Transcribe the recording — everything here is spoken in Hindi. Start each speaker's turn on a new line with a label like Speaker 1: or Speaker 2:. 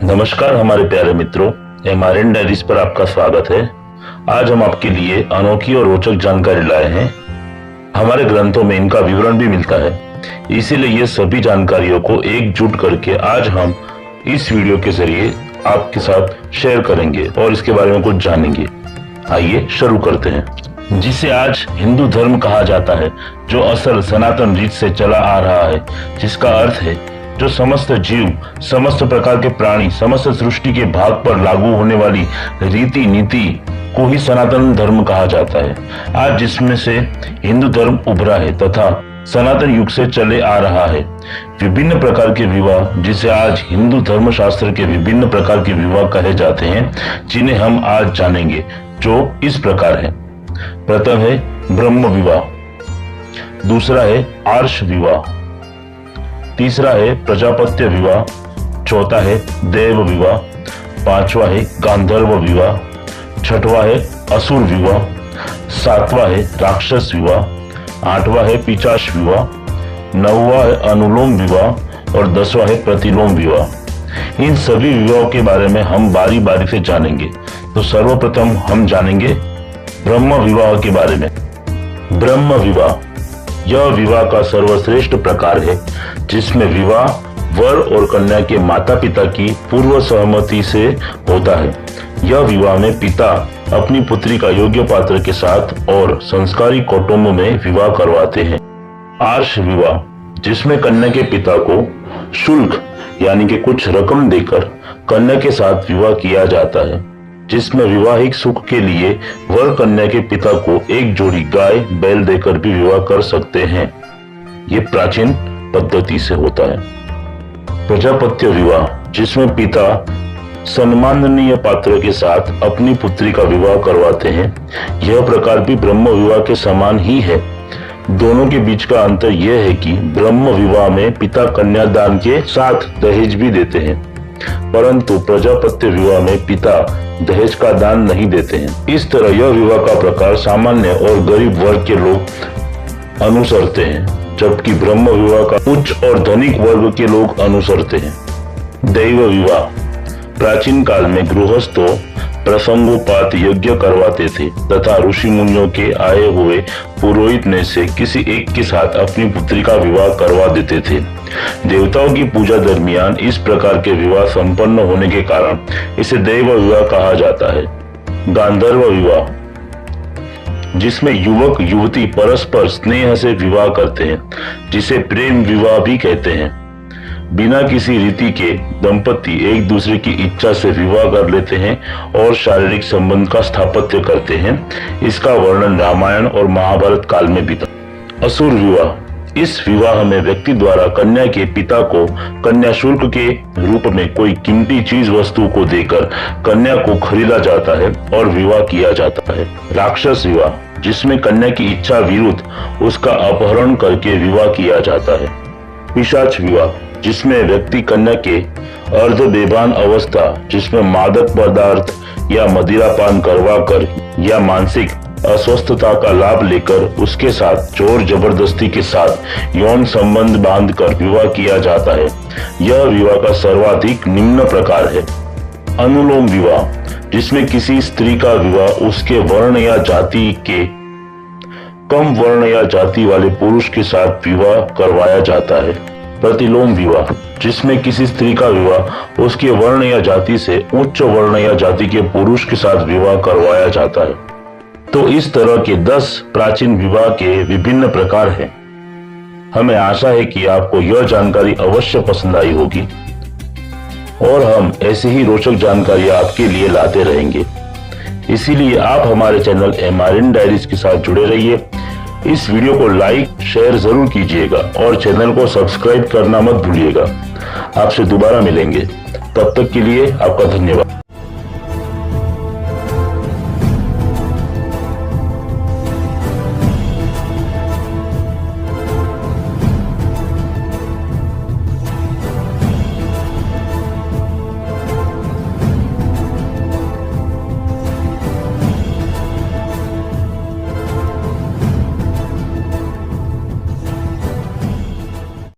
Speaker 1: नमस्कार हमारे प्यारे मित्रों, एमआरएन डायरीज पर आपका स्वागत है। आज हम आपके लिए अनोखी और रोचक जानकारी लाए हैं। हमारे ग्रंथों में इनका विवरण भी मिलता है, इसीलिए ये सभी जानकारियों को एकजुट करके आज हम इस वीडियो के जरिए आपके साथ शेयर करेंगे और इसके बारे में कुछ जानेंगे। आइए शुरू करते हैं। जिसे आज हिंदू धर्म कहा जाता है, जो असल सनातन रीत से चला आ रहा है, जिसका अर्थ है जो समस्त जीव, समस्त प्रकार के प्राणी, समस्त सृष्टि के भाग पर लागू होने वाली रीति नीति को ही सनातन धर्म कहा जाता है। आज जिसमें से हिंदू धर्म उभरा है तथा सनातन युग से चले आ रहा है। विभिन्न प्रकार के विवाह, जिसे आज हिंदू धर्म शास्त्र के विभिन्न प्रकार के विवाह कहे जाते हैं, जिन्हें हम आज जानेंगे, जो इस प्रकार है। प्रथम है ब्रह्म विवाह, दूसरा है आर्ष विवाह, तीसरा है प्रजापत्य विवाह, चौथा है देव विवाह, पांचवा है गांधर्व विवाह, छठवां है असुर विवाह, सातवां है राक्षस विवाह, आठवां है पिशाच विवाह, नौवां है अनुलोम विवाह और 10वां है प्रतिलोम विवाह। इन सभी विवाहों के बारे में हम बारी बारी से जानेंगे। तो सर्वप्रथम हम जानेंगे ब्रह्म विवाह के बारे में। ब्रह्म विवाह यह विवाह का सर्वश्रेष्ठ प्रकार है, जिसमें विवाह वर और कन्या के माता पिता की पूर्व सहमति से होता है। यह विवाह में पिता अपनी पुत्री का योग्य पात्र के साथ और संस्कारी कौटुंब में विवाह करवाते हैं। आर्ष विवाह, जिसमें कन्या के पिता को शुल्क यानी कि कुछ रकम देकर कन्या के साथ विवाह किया जाता है, जिसमें विवाहिक सुख के लिए वर कन्या के पिता को एक जोड़ी गाय बैल देकर भी विवाह कर सकते हैं। ये प्राचीन पद्धति से होता है। प्रजापत्य विवाह, जिसमें पिता सम्माननीय पात्र के साथ अपनी पुत्री का विवाह करवाते हैं। यह प्रकार भी ब्रह्म विवाह के समान ही है। दोनों के बीच का अंतर यह है कि ब्रह्म विवाह में पिता कन्यादान के साथ दहेज भी देते हैं, परंतु प्रजापत्य विवाह में पिता दहेज का दान नहीं देते हैं। इस तरह यह विवाह का प्रकार सामान्य और गरीब वर्ग के लोग अनुसरते हैं, जबकि ब्रह्म विवाह का उच्च और धनिक वर्ग के लोग अनुसरते हैं। दैव विवाह, प्राचीन काल में गृहस्थों प्रसंगोपात यज्ञ करवाते थे तथा ऋषि मुनियों के आए हुए पुरोहित में से किसी एक के साथ अपनी पुत्री का विवाह करवा देते थे। देवताओं की पूजा दरमियान इस प्रकार के विवाह संपन्न होने के कारण इसे दैव विवाह कहा जाता है। गांधर्व विवाह, जिसमें युवक युवती परस्पर स्नेह से विवाह करते हैं, जिसे प्रेम विवाह भी कहते हैं। बिना किसी रीति के दंपति एक दूसरे की इच्छा से विवाह कर लेते हैं और शारीरिक संबंध का स्थापत्य करते हैं। इसका वर्णन रामायण और महाभारत काल में भी था। असुर विवाह, इस विवाह में व्यक्ति द्वारा कन्या के पिता को कन्या शुल्क के रूप में कोई कीमती चीज वस्तु को देकर कन्या को खरीदा जाता है और विवाह किया जाता है। राक्षस विवाह, जिसमें कन्या की इच्छा विरुद्ध उसका अपहरण करके विवाह किया जाता है। पिशाच विवाह, जिसमें व्यक्ति कन्या के अर्ध बेभान अवस्था, जिसमें मादक पदार्थ या मदिरापान करवाकर या मानसिक अस्वस्थता का लाभ लेकर उसके साथ जोर जबरदस्ती के साथ यौन संबंध बांधकर विवाह किया जाता है। यह विवाह का सर्वाधिक निम्न प्रकार है। अनुलोम विवाह, जिसमें किसी स्त्री का विवाह उसके वर्ण या जाति के कम वर्ण या जाति वाले पुरुष के साथ विवाह करवाया जाता है। प्रतिलोम विवाह, जिसमें किसी स्त्री का विवाह उसके वर्ण या जाति से उच्च वर्ण या जाति के पुरुष के साथ विवाह करवाया जाता है। तो इस तरह के 10 प्राचीन विवाह के विभिन्न प्रकार हैं। हमें आशा है कि आपको यह जानकारी अवश्य पसंद आई होगी और हम ऐसी ही रोचक जानकारी आपके लिए लाते रहेंगे। इसीलिए आप हमारे चैनल एमआरएन डायरीज के साथ जुड़े रहिए। इस वीडियो को लाइक शेयर जरूर कीजिएगा और चैनल को सब्सक्राइब करना मत भूलिएगा। आपसे दोबारा मिलेंगे, तब तक के लिए आपका धन्यवाद।